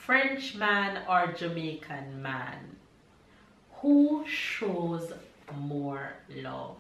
French man or Jamaican man? Who shows more love?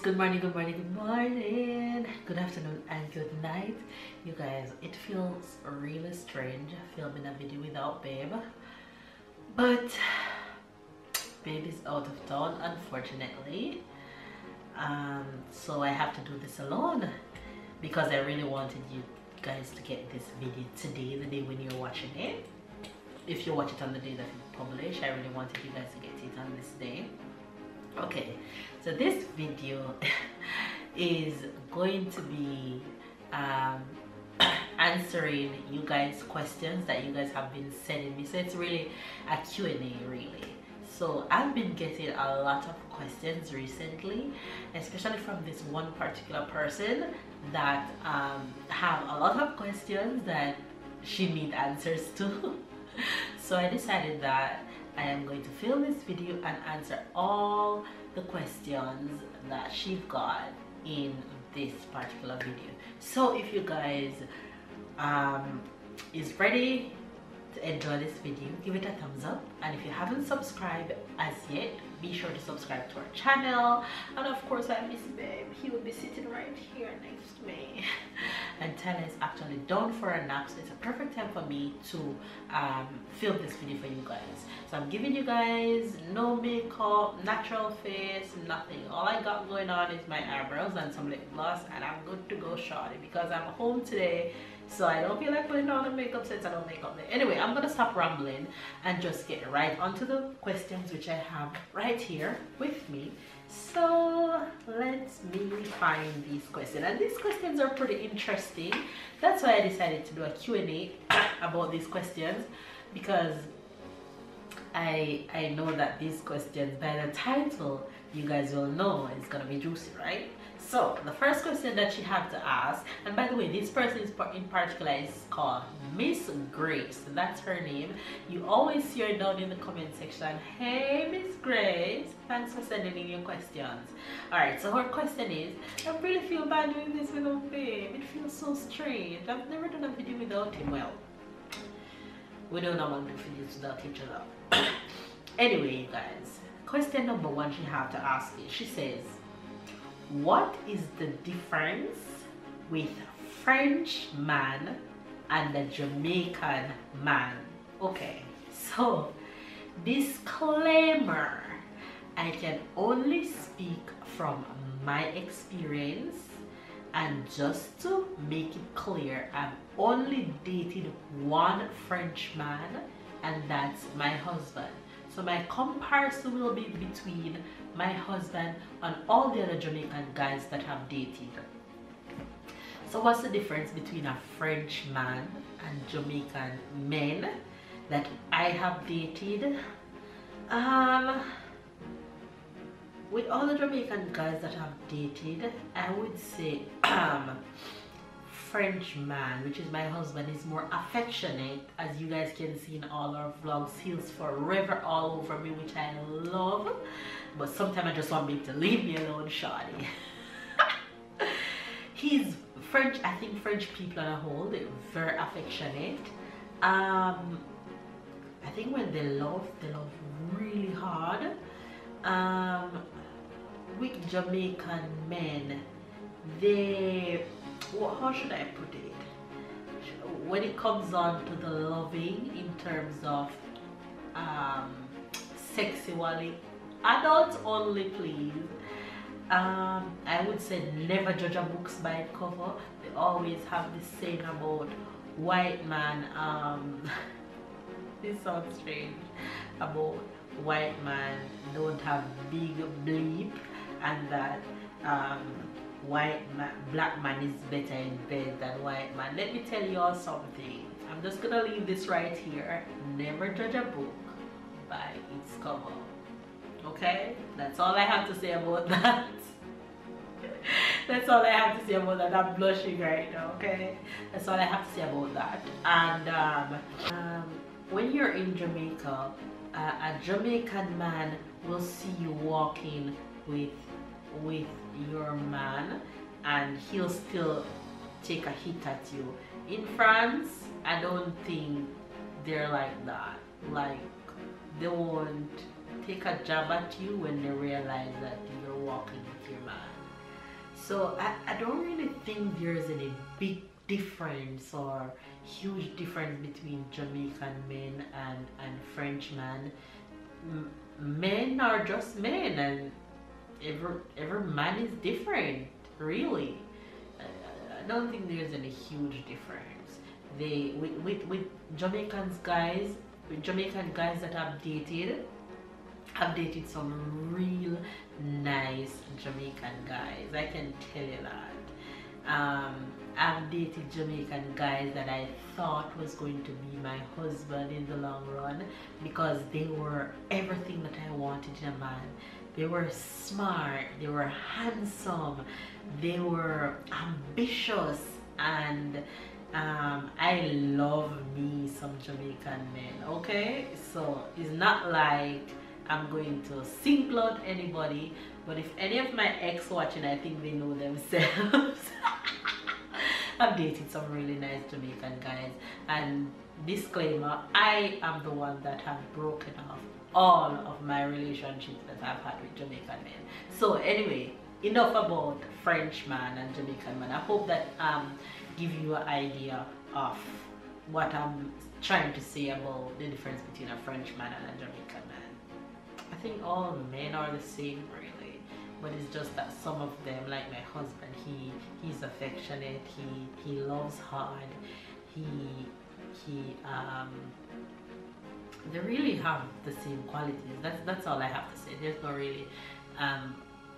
Good morning, good morning, good morning, good afternoon and good night. You guys, it feels really strange filming a video without babe, but babe is out of town unfortunately, so I have to do this alone because I really wanted you guys to get this video today, the day when you're watching it. If you watch it on the day that it published, I really wanted you guys to get it on this day. Okay, so this video is going to be answering you guys questions that you guys have been sending me. So it's really a Q&A really. So I've been getting a lot of questions recently, especially from this one particular person that have a lot of questions that she needs answers to. So I decided that I am going to film this video and answer all the questions that she got in this particular video. So if you guys is ready to enjoy this video, give it a thumbs up, and if you haven't subscribed as yet, be sure to subscribe to our channel. And of course, I miss babe, he will be sitting right here next to me. And Tyler is actually done for a nap, so it's a perfect time for me to film this video for you guys. So I'm giving you guys no makeup, natural face, nothing. All I got going on is my eyebrows and some lip gloss, and I'm good to go shorty because I'm home today, so I don't feel like putting on a makeup since I don't make up there. Anyway, I'm gonna stop rambling and just get right onto the questions which I have right here with me. So let me find these questions, and these questions are pretty interesting. That's why I decided to do a Q&A about these questions, because I know that these questions, by the title, you guys will know it's gonna be juicy, right? So the first question that she had to ask, and by the way, this person is in particular is called Miss Grace. That's her name. You always see her down in the comment section. Hey Miss Grace, thanks for sending in your questions. All right, so her question is, I really feel bad doing this without babe. It feels so strange. I've never done a video without him. Well, we don't normally do videos without each other. Anyway, you guys, question number one she had to ask is, she says, what is the difference with French man and the Jamaican man? Okay, so disclaimer, I can only speak from my experience, and just to make it clear, I've only dated one French man, and that's my husband. So my comparison will be between my husband and all the other Jamaican guys that I've dated. So what's the difference between a French man and Jamaican men that I have dated? With all the Jamaican guys that I've dated, I would say French man, which is my husband, is more affectionate. As you guys can see in all our vlogs, he's forever all over me, which I love, but sometimes I just want him to leave me alone, shawty. He's French. I think French people on a whole, they're very affectionate. I think when they love really hard. With Jamaican men, they, well, how should I put it, when it comes on to the loving in terms of sexually, adults only please, I would say never judge a book by its cover. They always have this saying about white man, this sounds strange, about white man don't have big bleep, and that black man is better in bed than white man. Let me tell you all something. I'm just gonna leave this right here. Never judge a book by its cover. Okay, that's all I have to say about that. That's all I have to say about that. I'm blushing right now. Okay, that's all I have to say about that. And when you're in Jamaica, a Jamaican man will see you walking with your man, and he'll still take a hit at you. In France, I don't think they're like that. Like, they won't take a jab at you when they realize that you're walking with your man. So I don't really think there's any big difference or huge difference between Jamaican men and French men. Men are just men, and every man is different, really. I don't think there's any huge difference. They with Jamaican guys that I've dated some real nice Jamaican guys. I can tell you that. I've dated Jamaican guys that I thought was going to be my husband in the long run, because they were everything that I wanted in a man. They were smart, they were handsome, they were ambitious, and I love me some Jamaican men. Okay, so it's not like I'm going to single out anybody, but if any of my ex watching, I think they know themselves. I've dated some really nice Jamaican guys, and disclaimer, I am the one that have broken off all of my relationships that I've had with Jamaican men. So anyway, enough about French man and Jamaican man. I hope that give you an idea of what I'm trying to say about the difference between a French man and a Jamaican man. I think all men are the same, really, but it's just that some of them, like my husband, he's affectionate, he loves hard, they really have the same qualities. That's all I have to say. There's not really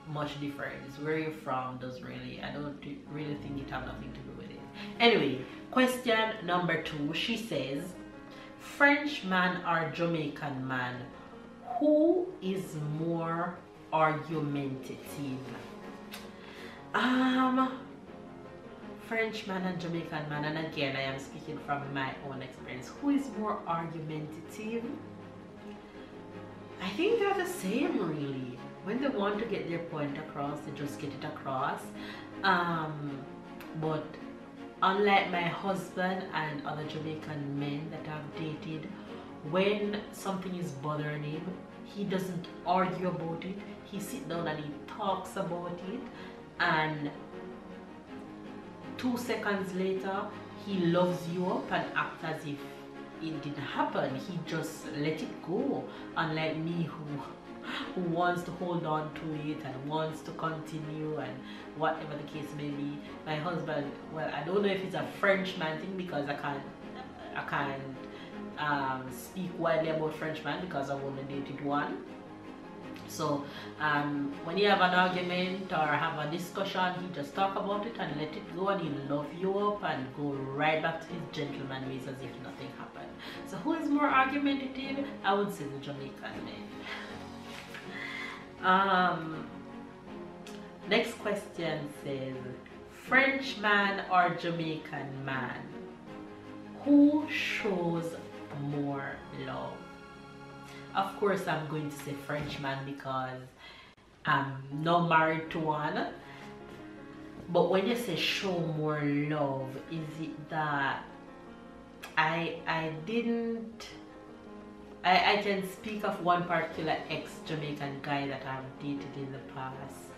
much difference. Where you're from does really, I don't really think it have nothing to do with it. Anyway, question number 2, she says, French man or Jamaican man, who is more argumentative? French man and Jamaican man, and again I am speaking from my own experience. Who is more argumentative? I think they're the same, really. When they want to get their point across, they just get it across. But unlike my husband and other Jamaican men that I've dated, when something is bothering him, he doesn't argue about it. He sits down and he talks about it, and 2 seconds later he loves you up and acts as if it didn't happen. He just let it go, unlike me who wants to hold on to it and wants to continue, and whatever the case may be. My husband, well, I don't know if it's a Frenchman thing, because I can't speak widely about Frenchman because I've only dated one. So when you have an argument or have a discussion, he just talk about it and let it go, and he'll love you up and go right back to his gentleman ways as if nothing happened. So who is more argumentative? I would say the Jamaican man. Next question says, French man or Jamaican man, who shows more love? Of course, I'm going to say Frenchman because I'm not married to one. But when you say show more love, is it that I can speak of one particular ex-Jamaican guy that I've dated in the past.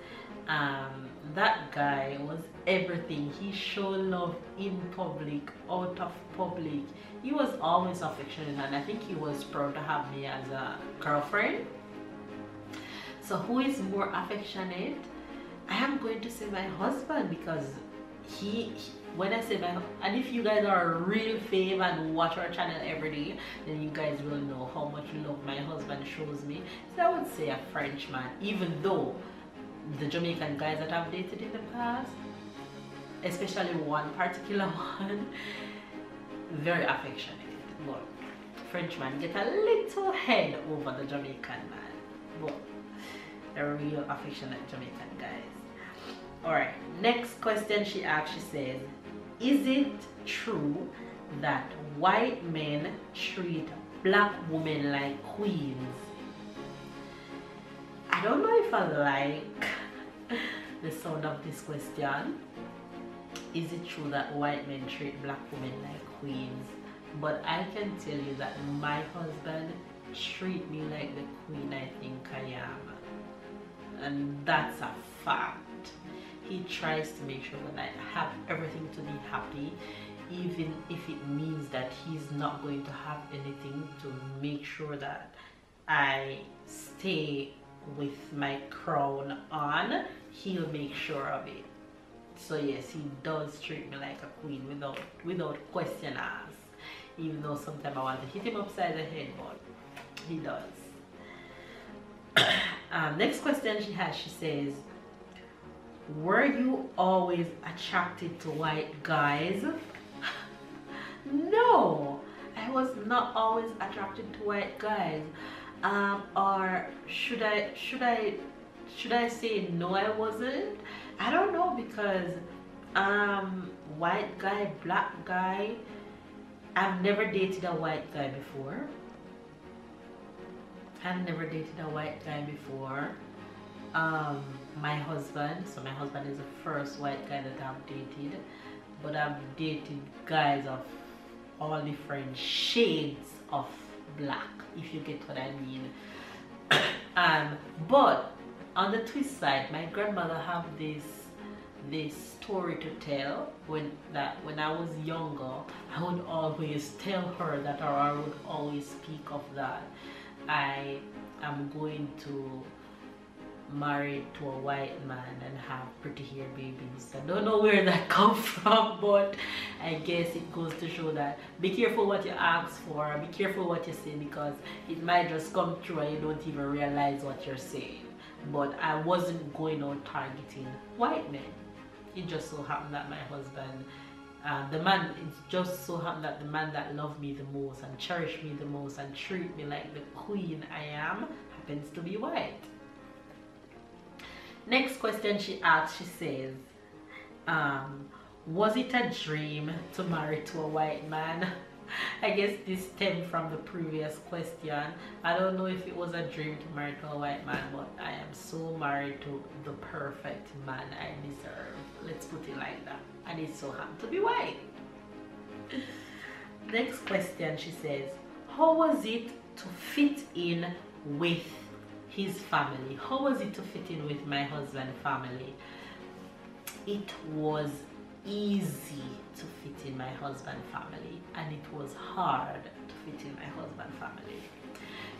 That guy was everything. He showed love in public, out of public. He was always affectionate, and I think he was proud to have me as a girlfriend. So who is more affectionate? I am going to say my husband, because when I say my, and if you guys are a real fave and watch our channel every day, then you guys will know how much love my husband shows me. So I would say a Frenchman, even though the Jamaican guys that I've dated in the past, especially one particular one, very affectionate, but Frenchman get a little head over the Jamaican man, but they're real affectionate Jamaican guys. Alright, next question she asked, she says, is it true that white men treat black women like queens? I don't know if I like the sound of this question. Is it true that white men treat black women like queens? But I can tell you that my husband treats me like the queen I think I am. And that's a fact. He tries to make sure that I have everything to be happy, even if it means that he's not going to have anything to make sure that I stay with my crown on. He'll make sure of it. So yes, he does treat me like a queen without question asked, even though sometimes I want to hit him upside the head, but he does. Next question she has, she says, were you always attracted to white guys? No, I was not always attracted to white guys. Or should I say no, I wasn't? I don't know, because white guy, black guy, I've never dated a white guy before. I've never dated a white guy before. My husband is the first white guy that I've dated, but I've dated guys of all different shades of black, if you get what I mean. But on the twist side, my grandmother have this story to tell. When I was younger, I would always tell her that, or I would always speak of that, I am going to marry to a white man and have pretty hair babies. I don't know where that comes from, but I guess it goes to show that be careful what you ask for, be careful what you say, because it might just come true and you don't even realize what you're saying. But I wasn't going out targeting white men. It just so happened that my husband, it just so happened that the man that loved me the most and cherished me the most and treat me like the queen I am happens to be white. Next question she asks, she says, was it a dream to marry to a white man? I guess this stemmed from the previous question. I don't know if it was a dream to marry to a white man, but I am so married to the perfect man I deserve. Let's put it like that. And it so happened to be white. Next question, she says, how was it to fit in with his family? How was it to fit in with my husband's family? It was easy to fit in my husband's family, and it was hard to fit in my husband's family.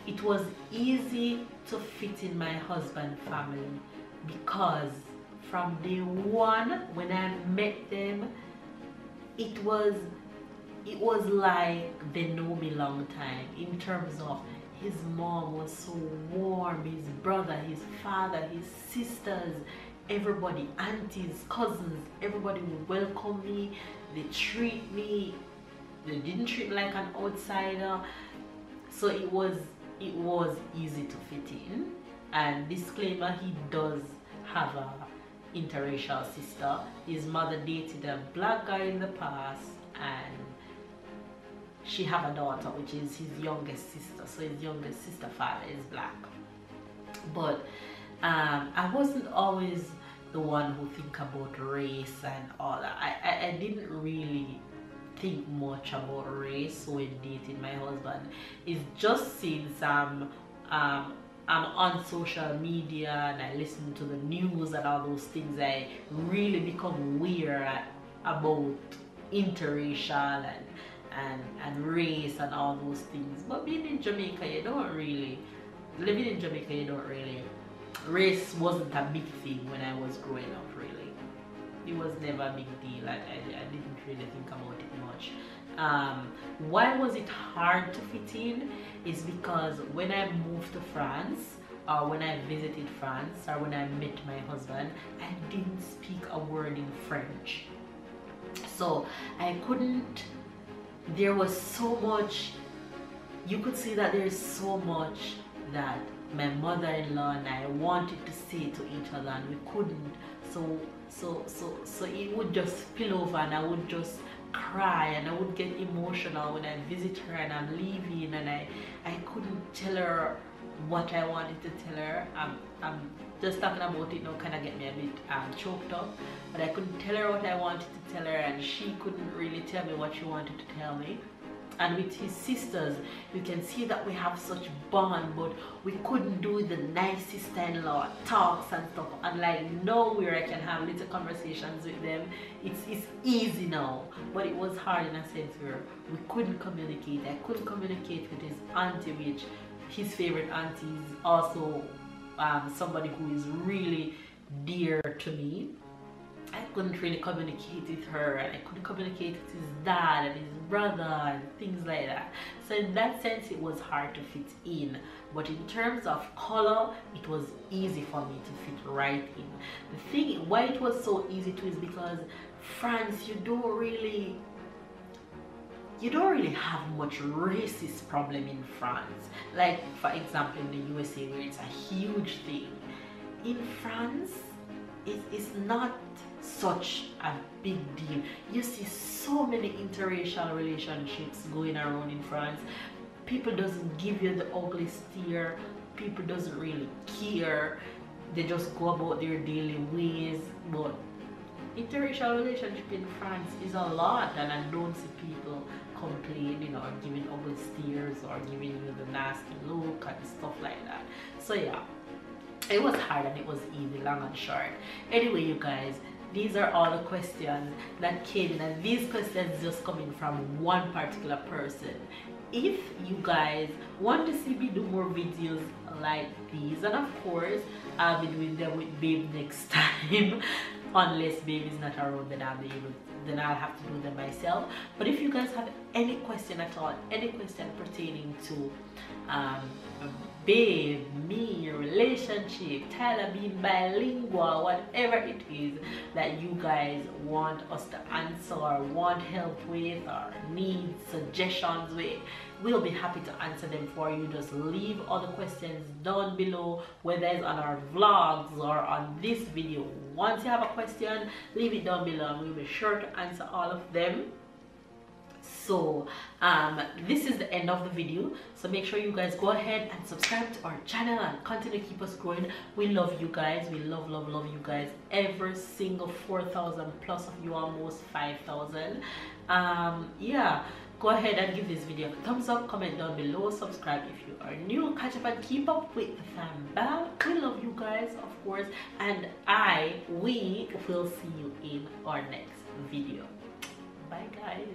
It was easy to fit in my husband's family because from day one when I met them, it was like they know me long time, in terms of his mom was so warm, his brother, his father, his sisters, everybody, aunties, cousins, everybody would welcome me. They treat me, they didn't treat me like an outsider. So it was easy to fit in. And disclaimer, he does have a interracial sister. His mother dated a black guy in the past, and she have a daughter, which is his youngest sister. So his youngest sister father is black. But I wasn't always the one who think about race and all that. I didn't really think much about race when dating my husband. It's just since I'm on social media and I listen to the news and all those things, I really become aware about interracial and race and all those things. But being in Jamaica, living in Jamaica, race wasn't a big thing when I was growing up, really. it was never a big deal. I didn't really think about it much. Why was it hard to fit in is because when I moved to France, or when I visited France, or when I met my husband, I didn't speak a word in French. So I couldn't, there was so much, you could see that there's so much that my mother-in-law and I wanted to say to each other and we couldn't. So it would just spill over and I would just cry and I would get emotional when I visit her and I'm leaving, and I couldn't tell her what I wanted to tell her. I'm just talking about it now kind of get me a bit choked up, but I couldn't tell her what I wanted to tell her and she couldn't really tell me what she wanted to tell me. And with his sisters, you can see that we have such bond, but we couldn't do the nice sister-in-law talks and stuff. And like now where I can have little conversations with them, it's easy now. But it was hard in a sense where we couldn't communicate. I couldn't communicate with his auntie, which his favorite auntie is also somebody who is really dear to me. I couldn't really communicate with her, and I couldn't communicate with his dad and his brother and things like that. So in that sense it was hard to fit in, but in terms of color it was easy for me to fit right in. The thing why it was so easy too is because France, you don't really have much racist problem in France. Like for example in the USA where it's a huge thing. In France it's not such a big deal. You see so many interracial relationships going around in France. People doesn't give you the ugly stare. People doesn't really care. They just go about their daily ways. But interracial relationship in France is a lot, and I don't see people complaining or giving ugly stares or giving you the nasty look and stuff like that. So yeah, it was hard and it was easy, long and short. Anyway, you guys, these are all the questions that came in, and these questions just coming from one particular person. If you guys want to see me do more videos like these, and of course I'll be doing them with Babe next time unless Babe is not around, then I'll have to do them myself. But if you guys have any question at all, any question pertaining to Babe, me, relationship, Tyler being bilingual, whatever it is that you guys want us to answer or want help with or need suggestions with, we'll be happy to answer them for you. Just leave all the questions down below, whether it's on our vlogs or on this video. Once you have a question, leave it down below and we'll be sure to answer all of them. So this is the end of the video, so make sure you guys go ahead and subscribe to our channel and continue to keep us growing. We love you guys. We love you guys. Every single 4,000 plus of you, almost 5,000. Yeah, go ahead and give this video a thumbs up, comment down below, subscribe if you are new, catch up and keep up with the fam bam. We love you guys, of course, and we will see you in our next video. Bye guys.